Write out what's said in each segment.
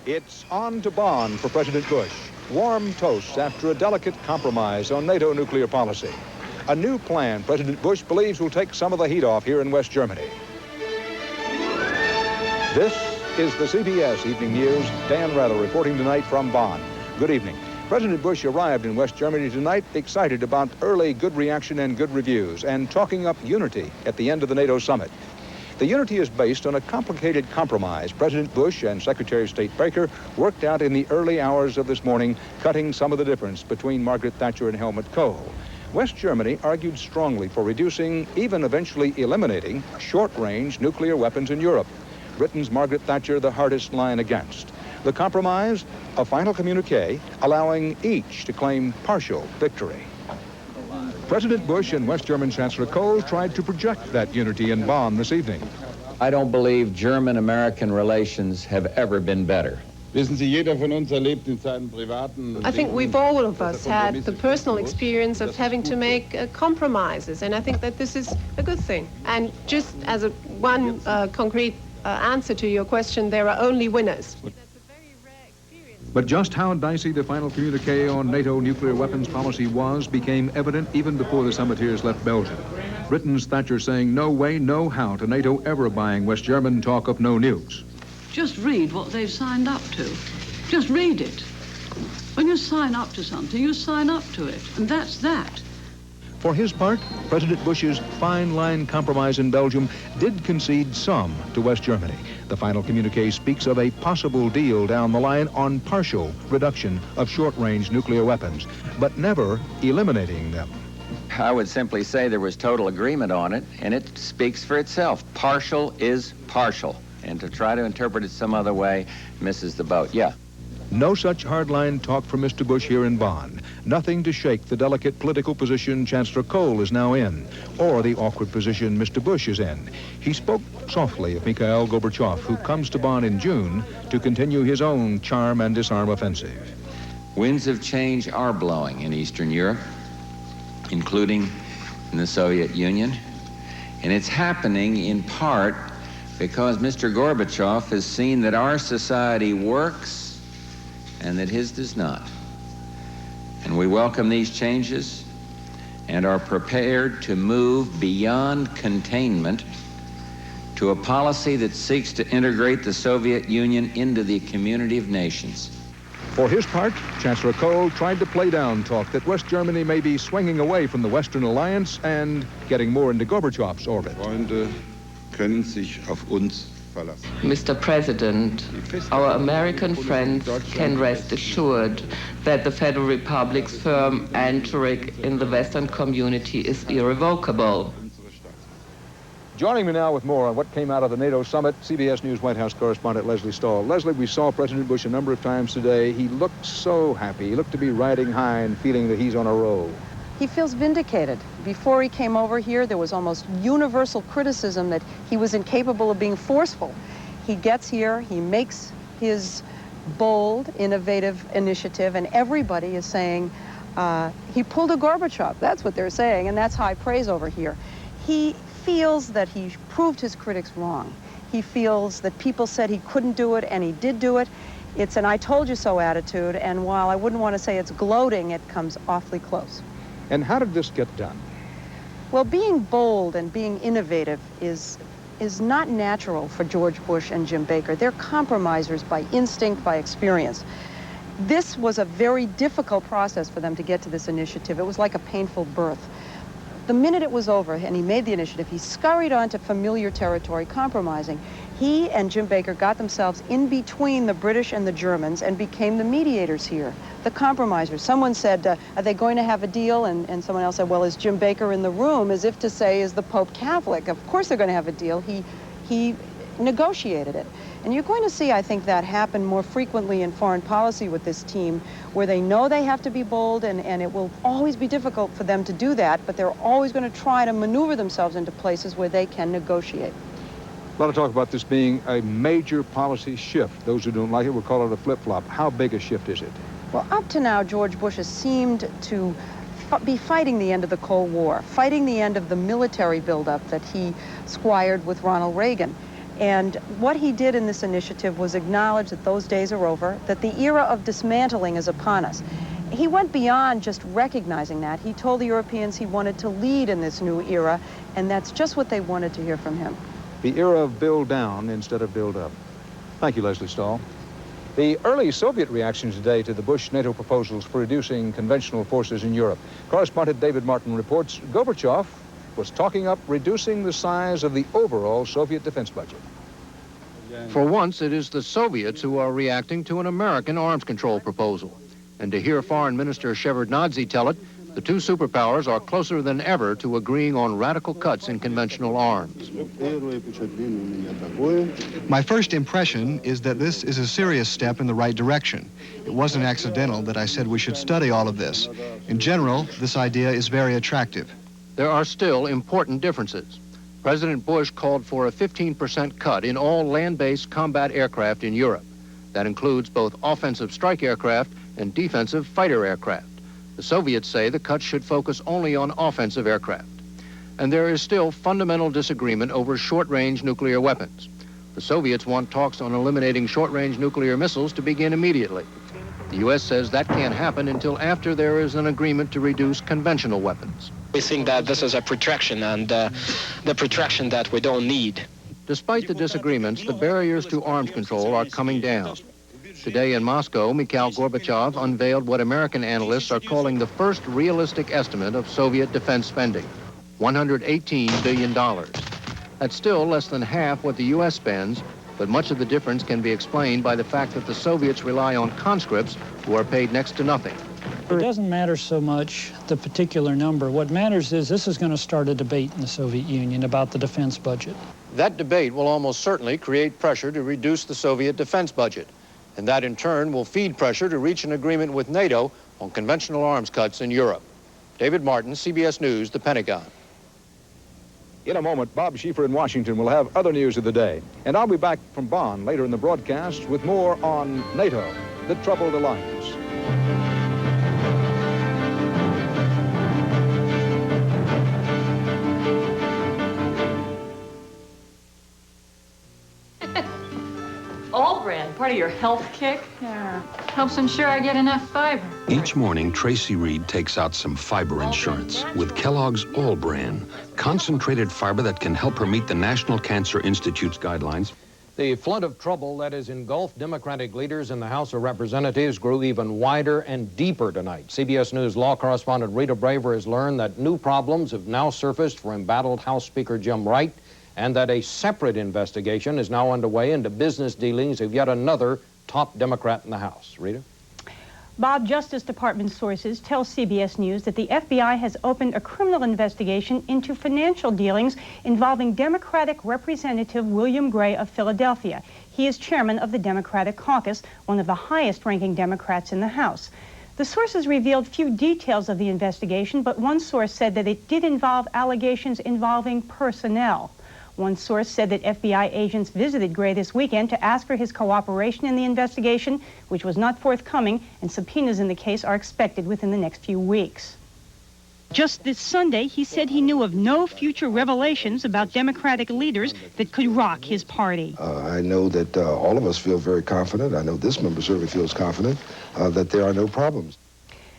It's on to Bonn for President Bush. Warm toasts after a delicate compromise on NATO nuclear policy. A new plan President Bush believes will take some of the heat off here in West Germany. This is the CBS Evening News. Dan Rather reporting tonight from Bonn. Good evening. President Bush arrived in West Germany tonight excited about early good reaction and good reviews and talking up unity at the end of the NATO summit. The unity is based on a complicated compromise President Bush and Secretary of State Baker worked out in the early hours of this morning, cutting some of the difference between Margaret Thatcher and Helmut Kohl. West Germany argued strongly for reducing, even eventually eliminating, short-range nuclear weapons in Europe. Britain's Margaret Thatcher the hardest line against. The compromise, a final communique allowing each to claim partial victory. President Bush and West German Chancellor Kohl tried to project that unity in Bonn this evening. I don't believe German-American relations have ever been better. I think we've all of us had the personal experience of having to make compromises, and I think that this is a good thing. And just as one concrete answer to your question, there are only winners. But just how dicey the final communique on NATO nuclear weapons policy was became evident even before the summiteers left Belgium. Britain's Thatcher saying no way, no how to NATO ever buying West German talk of no nukes. Just read what they've signed up to. Just read it. When you sign up to something, you sign up to it, and that's that. For his part, President Bush's fine-line compromise in Belgium did concede some to West Germany. The final communique speaks of a possible deal down the line on partial reduction of short-range nuclear weapons, but never eliminating them. I would simply say there was total agreement on it, and it speaks for itself. Partial is partial. And to try to interpret it some other way misses the boat. Yeah. No such hardline talk from Mr. Bush here in Bonn. Nothing to shake the delicate political position Chancellor Kohl is now in, or the awkward position Mr. Bush is in. He spoke softly of Mikhail Gorbachev, who comes to Bonn in June to continue his own charm and disarm offensive. Winds of change are blowing in Eastern Europe, including in the Soviet Union. And it's happening in part because Mr. Gorbachev has seen that our society works and that his does not. And we welcome these changes and are prepared to move beyond containment to a policy that seeks to integrate the Soviet Union into the community of nations. For his part, Chancellor Kohl tried to play down talk that West Germany may be swinging away from the Western alliance and getting more into Gorbachev's orbit. Mr. President, our American friends can rest assured that the Federal Republic's firm entry in the Western community is irrevocable. Joining me now with more on what came out of the NATO summit, CBS News White House correspondent Leslie Stahl. Leslie, we saw President Bush a number of times today. He looked so happy. He looked to be riding high and feeling that he's on a roll. He feels vindicated. Before he came over here, there was almost universal criticism that he was incapable of being forceful. He gets here, he makes his bold, innovative initiative, and everybody is saying he pulled a Gorbachev. That's what they're saying, and that's high praise over here. He feels that he proved his critics wrong. He feels that people said he couldn't do it, and he did do it. It's an I told you so attitude, and while I wouldn't want to say it's gloating, it comes awfully close. And how did this get done? Well, being bold and being innovative is not natural for George Bush and Jim Baker. They're compromisers by instinct, by experience. This was a very difficult process for them to get to this initiative. It was like a painful birth. The minute it was over and he made the initiative, he scurried onto familiar territory, compromising. He and Jim Baker got themselves in between the British and the Germans and became the mediators here, the compromisers. Someone said, are they going to have a deal? And someone else said, well, is Jim Baker in the room? As if to say, is the Pope Catholic? Of course they're going to have a deal. He negotiated it. And you're going to see, I think, that happen more frequently in foreign policy with this team, where they know they have to be bold, and it will always be difficult for them to do that, but they're always going to try to maneuver themselves into places where they can negotiate. A lot of talk about this being a major policy shift. Those who don't like it will call it a flip-flop. How big a shift is it? Well, up to now, George Bush has seemed to be fighting the end of the Cold War, fighting the end of the military buildup that he squired with Ronald Reagan. And what he did in this initiative was acknowledge that those days are over, that the era of dismantling is upon us. He went beyond just recognizing that. He told the Europeans he wanted to lead in this new era, and that's just what they wanted to hear from him. The era of build down instead of build up. Thank you, Leslie Stahl. The early Soviet reaction today to the Bush-NATO proposals for reducing conventional forces in Europe. Correspondent David Martin reports Gorbachev was talking up reducing the size of the overall Soviet defense budget. For once, it is the Soviets who are reacting to an American arms control proposal. And to hear Foreign Minister Shevardnadze tell it, the two superpowers are closer than ever to agreeing on radical cuts in conventional arms. My first impression is that this is a serious step in the right direction. It wasn't accidental that I said we should study all of this. In general, this idea is very attractive. There are still important differences. President Bush called for a 15% cut in all land-based combat aircraft in Europe. That includes both offensive strike aircraft and defensive fighter aircraft. The Soviets say the cuts should focus only on offensive aircraft. And there is still fundamental disagreement over short-range nuclear weapons. The Soviets want talks on eliminating short-range nuclear missiles to begin immediately. The U.S. says that can't happen until after there is an agreement to reduce conventional weapons. We think that this is a protraction, and the protraction that we don't need. Despite the disagreements, the barriers to arms control are coming down. Today in Moscow, Mikhail Gorbachev unveiled what American analysts are calling the first realistic estimate of Soviet defense spending, $118 billion. That's still less than half what the U.S. spends, but much of the difference can be explained by the fact that the Soviets rely on conscripts who are paid next to nothing. It doesn't matter so much the particular number. What matters is this is going to start a debate in the Soviet Union about the defense budget. That debate will almost certainly create pressure to reduce the Soviet defense budget. And that in turn will feed pressure to reach an agreement with NATO on conventional arms cuts in Europe. David Martin, CBS News, The Pentagon. In a moment, Bob Schieffer in Washington will have other news of the day. And I'll be back from Bonn later in the broadcast with more on NATO, the troubled alliance. Part of your health kick? Yeah. Helps ensure I get enough fiber. Each morning, Tracy Reed takes out some fiber insurance with Kellogg's All Bran, concentrated fiber that can help her meet the National Cancer Institute's guidelines. The flood of trouble that has engulfed Democratic leaders in the House of Representatives grew even wider and deeper tonight. CBS News law correspondent Rita Braver has learned that new problems have now surfaced for embattled House Speaker Jim Wright, and that a separate investigation is now underway into business dealings of yet another top Democrat in the House. Rita? Bob, Justice Department sources tell CBS News that the FBI has opened a criminal investigation into financial dealings involving Democratic Representative William Gray of Philadelphia. He is chairman of the Democratic Caucus, one of the highest-ranking Democrats in the House. The sources revealed few details of the investigation, but one source said that it did involve allegations involving personnel. One source said that FBI agents visited Gray this weekend to ask for his cooperation in the investigation, which was not forthcoming, and subpoenas in the case are expected within the next few weeks. Just this Sunday, he said he knew of no future revelations about Democratic leaders that could rock his party. I know that all of us feel very confident. I know this member certainly feels confident that there are no problems.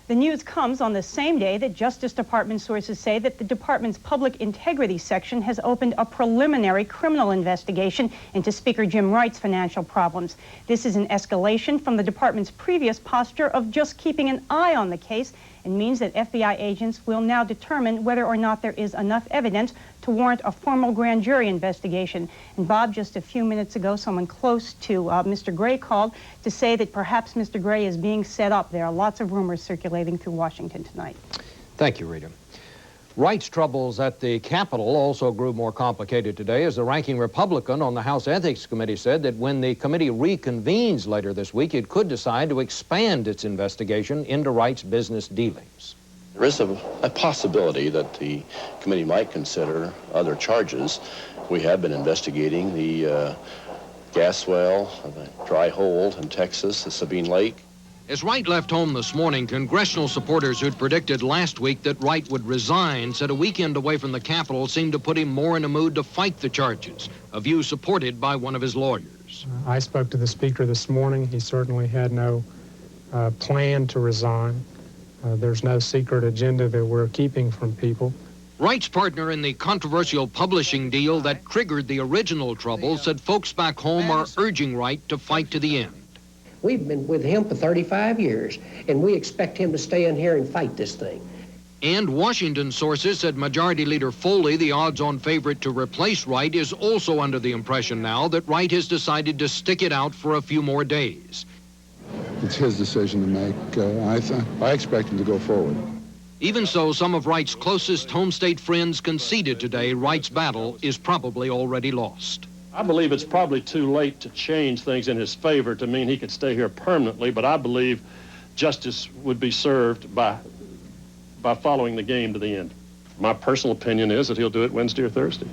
The news comes on the same day that Justice Department sources say that the department's public integrity section has opened a preliminary criminal investigation into Speaker Jim Wright's financial problems. This is an escalation from the department's previous posture of just keeping an eye on the case, and means that FBI agents will now determine whether or not there is enough evidence to warrant a formal grand jury investigation. And Bob, just a few minutes ago, someone close to Mr. Gray called to say that perhaps Mr. Gray is being set up. There are lots of rumors circulating through Washington tonight. Thank you, Rita. Wright's troubles at the Capitol also grew more complicated today as the ranking Republican on the House Ethics Committee said that when the committee reconvenes later this week, it could decide to expand its investigation into Wright's business dealings. There is a possibility that the committee might consider other charges. We have been investigating the gas well, the dry hole in Texas, the Sabine Lake. As Wright left home this morning, congressional supporters who'd predicted last week that Wright would resign said a weekend away from the Capitol seemed to put him more in a mood to fight the charges, a view supported by one of his lawyers. I spoke to the Speaker this morning. He certainly had no plan to resign. There's no secret agenda that we're keeping from people. Wright's partner in the controversial publishing deal that triggered the original trouble said folks back home are urging Wright to fight to the end. We've been with him for 35 years, and we expect him to stay in here and fight this thing. And Washington sources said Majority Leader Foley, the odds-on favorite to replace Wright, is also under the impression now that Wright has decided to stick it out for a few more days. It's his decision to make. I expect him to go forward. Even so, some of Wright's closest home state friends conceded today Wright's battle is probably already lost. I believe it's probably too late to change things in his favor to mean he could stay here permanently, but I believe justice would be served by following the game to the end. My personal opinion is that he'll do it Wednesday or Thursday.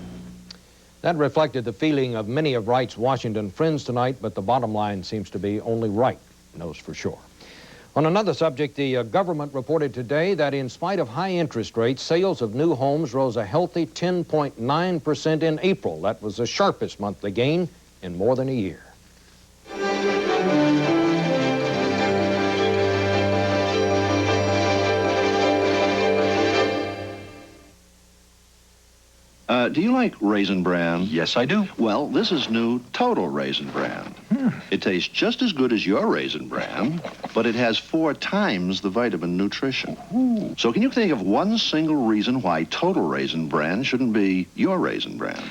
That reflected the feeling of many of Wright's Washington friends tonight, but the bottom line seems to be only Wright knows for sure. On another subject, the government reported today that in spite of high interest rates, sales of new homes rose a healthy 10.9% in April. That was the sharpest monthly gain in more than a year. Do you like Raisin Bran? Yes, I do. Well, this is new Total Raisin Bran. It tastes just as good as your Raisin Bran, but it has 4 times the vitamin nutrition. So can you think of one single reason why Total Raisin Bran shouldn't be your Raisin Bran?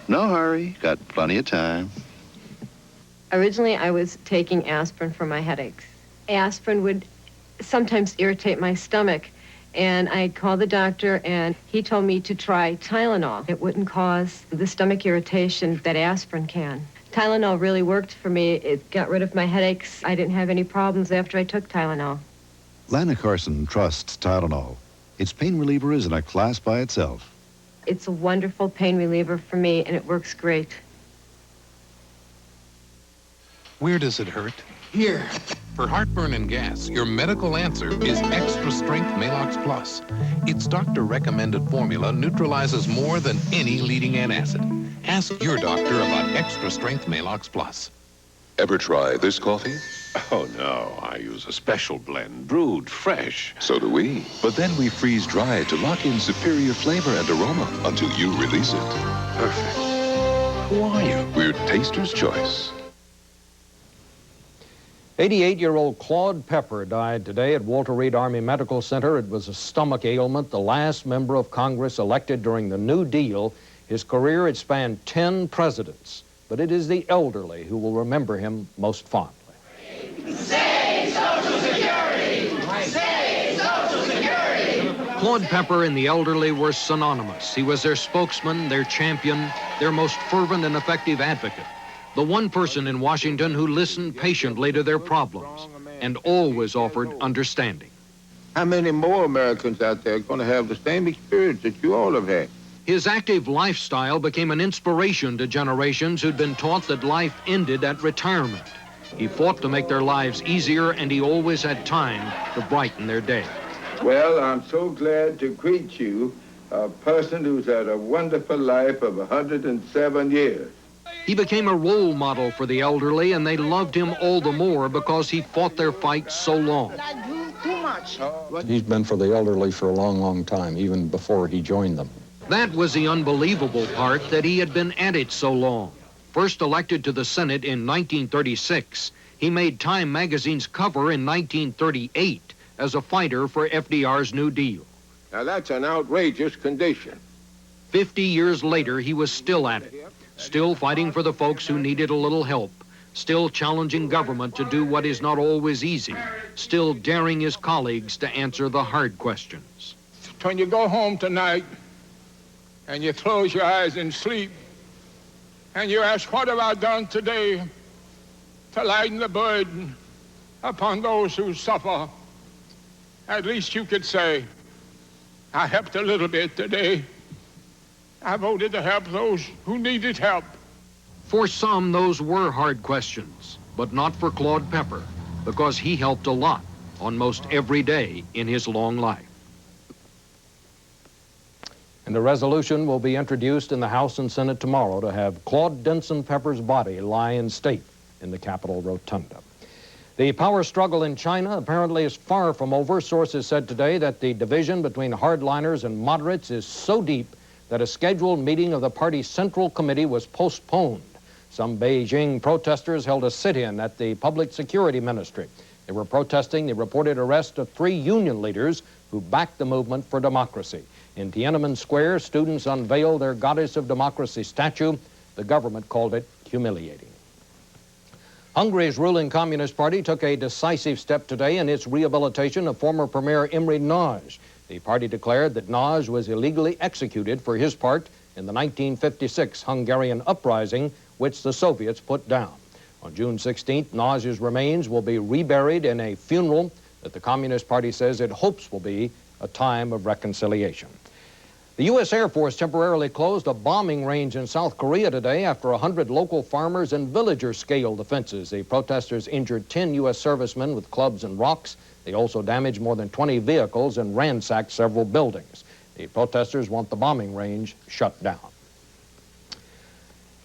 No hurry. Got plenty of time. Originally, I was taking aspirin for my headaches. Aspirin would sometimes irritate my stomach, and I'd call the doctor, and he told me to try Tylenol. It wouldn't cause the stomach irritation that aspirin can. Tylenol really worked for me. It got rid of my headaches. I didn't have any problems after I took Tylenol. Lana Carson trusts Tylenol. Its pain reliever is in a class by itself. It's a wonderful pain reliever for me, and it works great. Where does it hurt? Here. For heartburn and gas, your medical answer is Extra Strength Malox Plus. Its doctor-recommended formula neutralizes more than any leading antacid. Ask your doctor about Extra Strength Malox Plus. Ever try this coffee? Oh, no. I use a special blend, brewed fresh. So do we. But then we freeze dry it to lock in superior flavor and aroma until you release it. Perfect. Who are you? We're Taster's Choice. 88-year-old Claude Pepper died today at Walter Reed Army Medical Center. It was a stomach ailment, the last member of Congress elected during the New Deal. His career had spanned 10 presidents, but it is the elderly who will remember him most fondly. Say Social Security! Say Social Security! Claude Pepper and the elderly were synonymous. He was their spokesman, their champion, their most fervent and effective advocate. The one person in Washington who listened patiently to their problems and always offered understanding. How many more Americans out there are going to have the same experience that you all have had? His active lifestyle became an inspiration to generations who'd been taught that life ended at retirement. He fought to make their lives easier, and he always had time to brighten their day. Well, I'm so glad to greet you, a person who's had a wonderful life of 107 years. He became a role model for the elderly, and they loved him all the more because he fought their fight so long. He's been for the elderly for a long, long time, even before he joined them. That was the unbelievable part, that he had been at it so long. First elected to the Senate in 1936, he made Time magazine's cover in 1938 as a fighter for FDR's New Deal. Now, that's an outrageous condition. 50 years later, he was still at it. Still fighting for the folks who needed a little help, still challenging government to do what is not always easy, still daring his colleagues to answer the hard questions. When you go home tonight and you close your eyes and sleep and you ask, what have I done today to lighten the burden upon those who suffer? At least you could say, I helped a little bit today. I voted to help those who needed help. For some, those were hard questions, but not for Claude Pepper, because he helped a lot on most every day in his long life. And a resolution will be introduced in the House and Senate tomorrow to have Claude Denson Pepper's body lie in state in the Capitol Rotunda. The power struggle in China apparently is far from over. Sources said today that the division between hardliners and moderates is so deep that a scheduled meeting of the party's Central Committee was postponed. Some Beijing protesters held a sit-in at the Public Security Ministry. They were protesting the reported arrest of 3 union leaders who backed the movement for democracy. In Tiananmen Square, students unveiled their Goddess of Democracy statue. The government called it humiliating. Hungary's ruling Communist Party took a decisive step today in its rehabilitation of former Premier Imre Nagy. The party declared that Nagy was illegally executed for his part in the 1956 Hungarian uprising, which the Soviets put down. On June 16th, Nagy's remains will be reburied in a funeral that the Communist Party says it hopes will be a time of reconciliation. The U.S. Air Force temporarily closed a bombing range in South Korea today after 100 local farmers and villagers scaled the fences. The protesters injured 10 U.S. servicemen with clubs and rocks. They also damaged more than 20 vehicles and ransacked several buildings. The protesters want the bombing range shut down.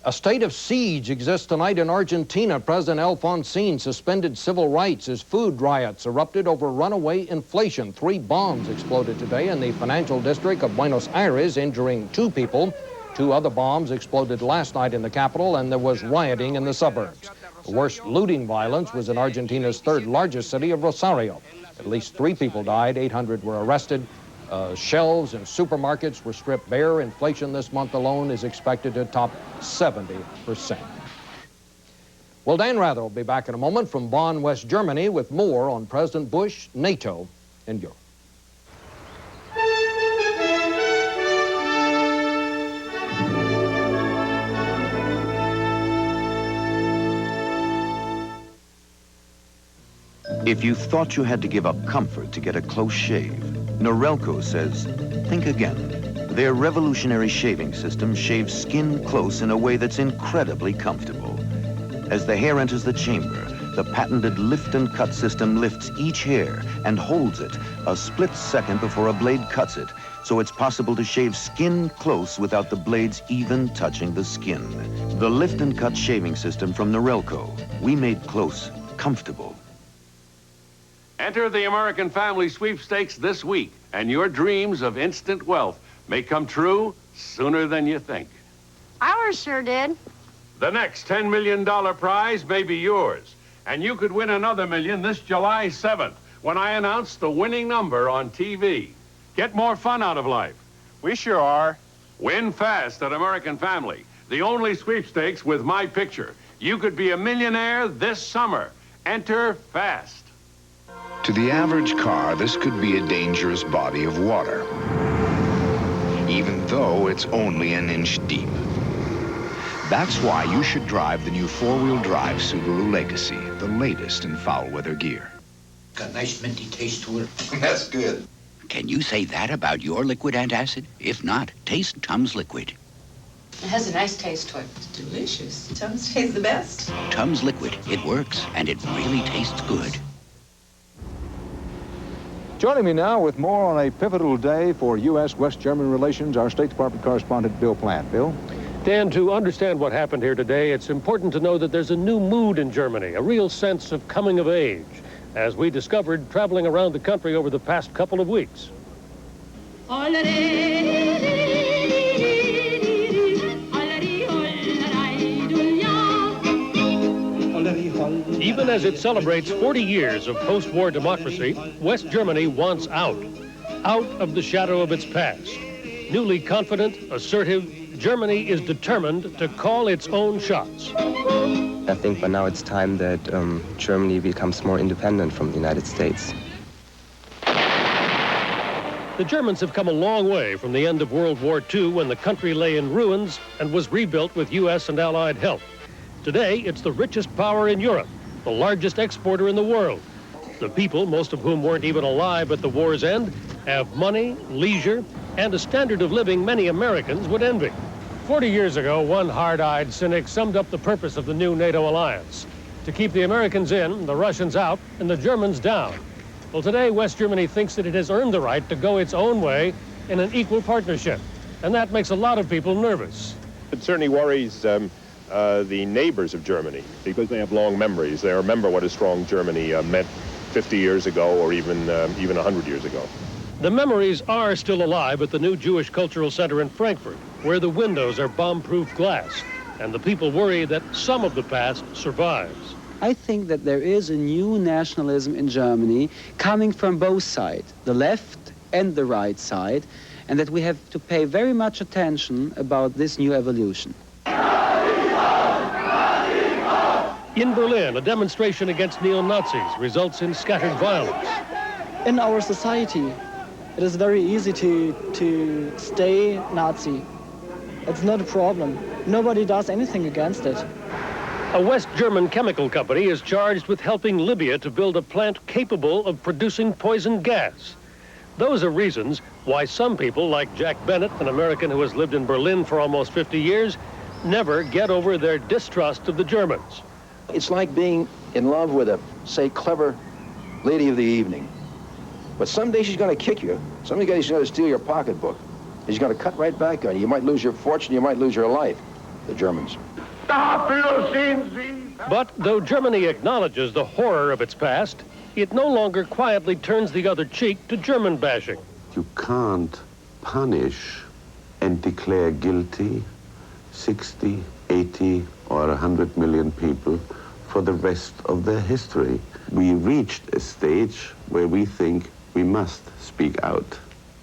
A state of siege exists tonight in Argentina. President Alfonsín suspended civil rights as food riots erupted over runaway inflation. 3 bombs exploded today in the financial district of Buenos Aires, injuring 2 people. 2 other bombs exploded last night in the capital, and there was rioting in the suburbs. The worst looting violence was in Argentina's 3rd largest city of Rosario. At least 3 people died, 800 were arrested. Shelves and supermarkets were stripped bare. Inflation this month alone is expected to top 70%. Well, Dan Rather will be back in a moment from Bonn, West Germany, with more on President Bush, NATO, and Europe. If you thought you had to give up comfort to get a close shave, Nelco says, think again. Their revolutionary shaving system shaves skin close in a way that's incredibly comfortable. As the hair enters the chamber, the patented lift and cut system lifts each hair and holds it a split second before a blade cuts it, so it's possible to shave skin close without the blades even touching the skin. The lift and cut shaving system from Nelco. We made close comfortable. Enter the American Family Sweepstakes this week, and your dreams of instant wealth may come true sooner than you think. Ours sure did. The next $10 million prize may be yours, and you could win another $1 million this July 7th when I announce the winning number on TV. Get more fun out of life. We sure are. Win fast at American Family, the only sweepstakes with my picture. You could be a millionaire this summer. Enter fast. To the average car, this could be a dangerous body of water, even though it's only an inch deep. That's why you should drive the new 4-wheel drive Subaru Legacy, the latest in foul weather gear. Got a nice minty taste to it. That's good. Can you say that about your liquid antacid? If not, taste Tums Liquid. It has a nice taste to it. It's delicious. Tums tastes the best. Tums Liquid. It works, and it really tastes good. Joining me now with more on a pivotal day for U.S.-West German relations, our State Department correspondent, Bill Plante. Bill? Dan, to understand what happened here today, it's important to know that there's a new mood in Germany, a real sense of coming of age, as we discovered traveling around the country over the past couple of weeks. Even as it celebrates 40 years of post-war democracy, West Germany wants out of the shadow of its past. Newly confident, assertive, Germany is determined to call its own shots. I think by now it's time that Germany becomes more independent from the United States. The Germans have come a long way from the end of World War II, when the country lay in ruins and was rebuilt with U.S. and Allied help. Today, it's the richest power in Europe, the largest exporter in the world. The people, most of whom weren't even alive at the war's end, have money, leisure, and a standard of living many Americans would envy. 40 years ago, one hard-eyed cynic summed up the purpose of the new NATO alliance: to keep the Americans in, the Russians out, and the Germans down. Well, today, West Germany thinks that it has earned the right to go its own way in an equal partnership, and that makes a lot of people nervous. It certainly worries the neighbors of Germany, because they have long memories. They remember what a strong Germany meant 50 years ago, or even 100 years ago. The memories are still alive at the new Jewish Cultural Center in Frankfurt, where the windows are bomb-proof glass, and the people worry that some of the past survives. I think that there is a new nationalism in Germany coming from both sides, the left and the right side, and that we have to pay very much attention about this new evolution. In Berlin, a demonstration against neo-Nazis results in scattered violence. In our society, it is very easy to stay Nazi. It's not a problem. Nobody does anything against it. A West German chemical company is charged with helping Libya to build a plant capable of producing poison gas. Those are reasons why some people, like Jack Bennett, an American who has lived in Berlin for almost 50 years, never get over their distrust of the Germans. It's like being in love with a, say, clever lady of the evening. But someday she's going to kick you. Someday she's going to steal your pocketbook. She's going to cut right back on you. You might lose your fortune, you might lose your life. The Germans. But though Germany acknowledges the horror of its past, it no longer quietly turns the other cheek to German bashing. You can't punish and declare guilty 60, 80, or 100 million people for the rest of their history. We reached a stage where we think we must speak out.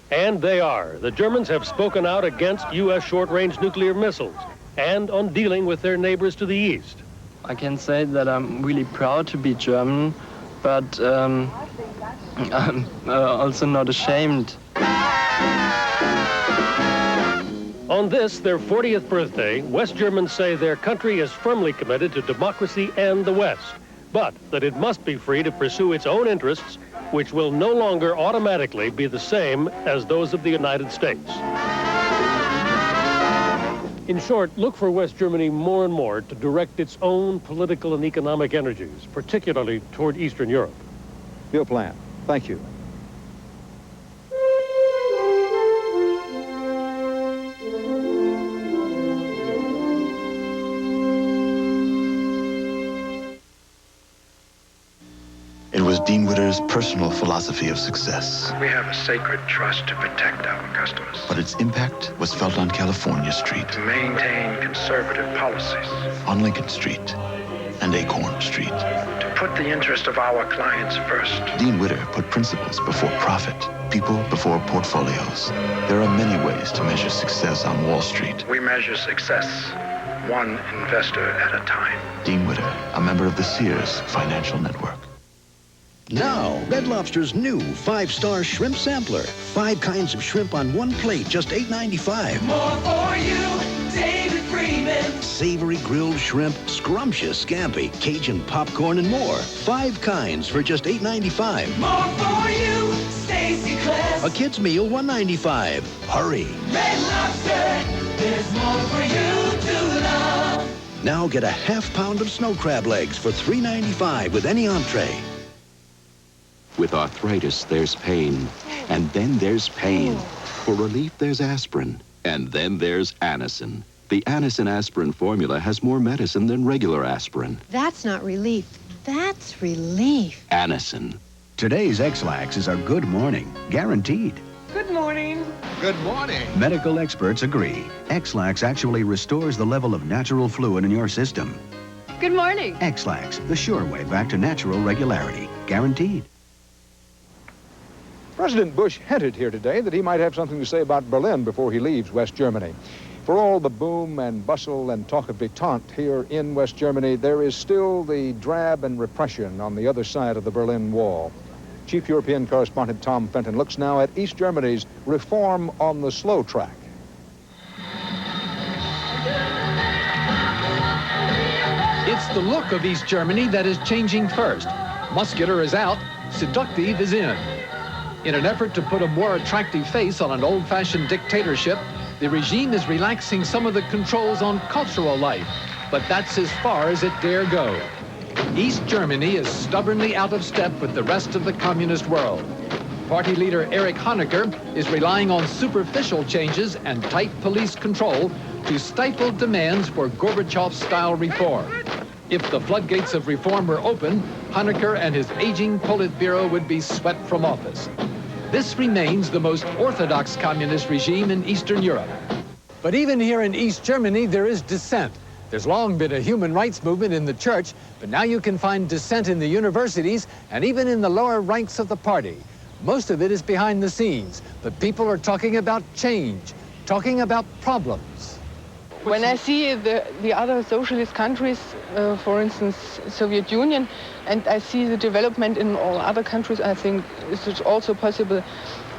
And they are. The Germans have spoken out against U.S. short-range nuclear missiles and on dealing with their neighbors to the east. I can say that I'm really proud to be German, but I'm also not ashamed. On this, their 40th birthday, West Germans say their country is firmly committed to democracy and the West, but that it must be free to pursue its own interests, which will no longer automatically be the same as those of the United States. In short, look for West Germany more and more to direct its own political and economic energies, particularly toward Eastern Europe. Bill Plante, thank you. It was Dean Witter's personal philosophy of success. We have a sacred trust to protect our customers. But its impact was felt on California Street, To maintain conservative policies. on Lincoln Street, and Acorn Street. To put the interest of our clients first. Dean Witter put principles before profit, people before portfolios. There are many ways to measure success on Wall Street. We measure success one investor at a time. Dean Witter, a member of the Sears Financial Network. Now, Red Lobster's new 5-star shrimp sampler. 5 kinds of shrimp on one plate, just $8.95. More for you, David Freeman. Savory grilled shrimp, scrumptious scampi, Cajun popcorn, and more. 5 kinds for just $8.95. More for you, Stacy Class. A kid's meal, $1.95. Hurry. Red Lobster, there's more for you to love. Now get a ½ pound of snow crab legs for $3.95 with any entree. With arthritis, there's pain. And then there's pain. For relief, there's aspirin. And then there's Anacin. The Anacin aspirin formula has more medicine than regular aspirin. That's not relief. That's relief. Anacin. Today's Xlax is a good morning, guaranteed. Good morning. Good morning. Medical experts agree. Xlax actually restores the level of natural fluid in your system. Good morning. Xlax, the sure way back to natural regularity, guaranteed. President Bush hinted here today that he might have something to say about Berlin before he leaves West Germany. For all the boom and bustle and talk of détente here in West Germany, there is still the drab and repression on the other side of the Berlin Wall. Chief European correspondent Tom Fenton looks now at East Germany's reform on the slow track. It's the look of East Germany that is changing first. Muscular is out, seductive is in. In an effort to put a more attractive face on an old-fashioned dictatorship, the regime is relaxing some of the controls on cultural life, but that's as far as it dare go. East Germany is stubbornly out of step with the rest of the communist world. Party leader Erich Honecker is relying on superficial changes and tight police control to stifle demands for Gorbachev-style reform. If the floodgates of reform were open, Honecker and his aging Politburo would be swept from office. This remains the most orthodox communist regime in Eastern Europe. But even here in East Germany, there is dissent. There's long been a human rights movement in the church, but now you can find dissent in the universities and even in the lower ranks of the party. Most of it is behind the scenes, but people are talking about change, talking about problems. When I see the other socialist countries, for instance, Soviet Union, and I see the development in all other countries, I think it's also possible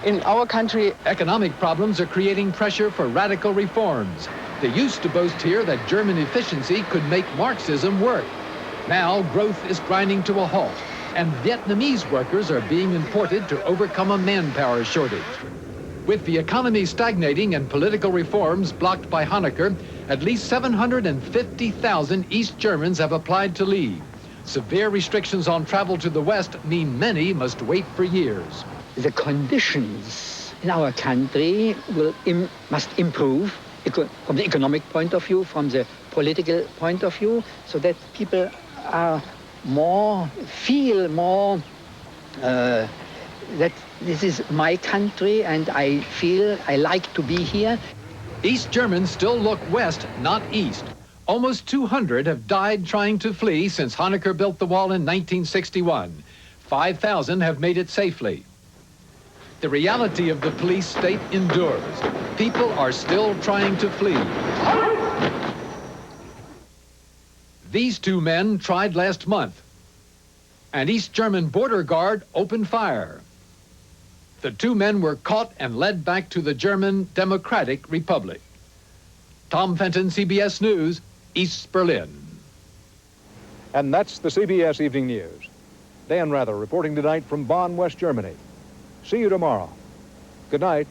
in our country. Economic problems are creating pressure for radical reforms. They used to boast here that German efficiency could make Marxism work. Now growth is grinding to a halt, and Vietnamese workers are being imported to overcome a manpower shortage. With the economy stagnating and political reforms blocked by Honecker, at least 750,000 East Germans have applied to leave. Severe restrictions on travel to the West mean many must wait for years. The conditions in our country must improve from the economic point of view, from the political point of view, so that people are feel more that this is my country and I feel I like to be here. East Germans still look west, not east. Almost 200 have died trying to flee since Honecker built the wall in 1961. 5,000 have made it safely. The reality of the police state endures. People are still trying to flee. These two men tried last month. An East German border guard opened fire. The two men were caught and led back to the German Democratic Republic. Tom Fenton, CBS News, East Berlin. And that's the CBS Evening News. Dan Rather reporting tonight from Bonn, West Germany. See you tomorrow. Good night.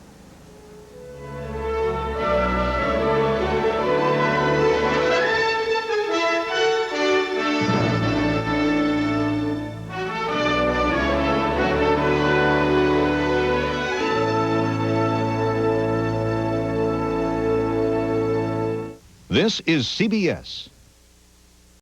This is CBS.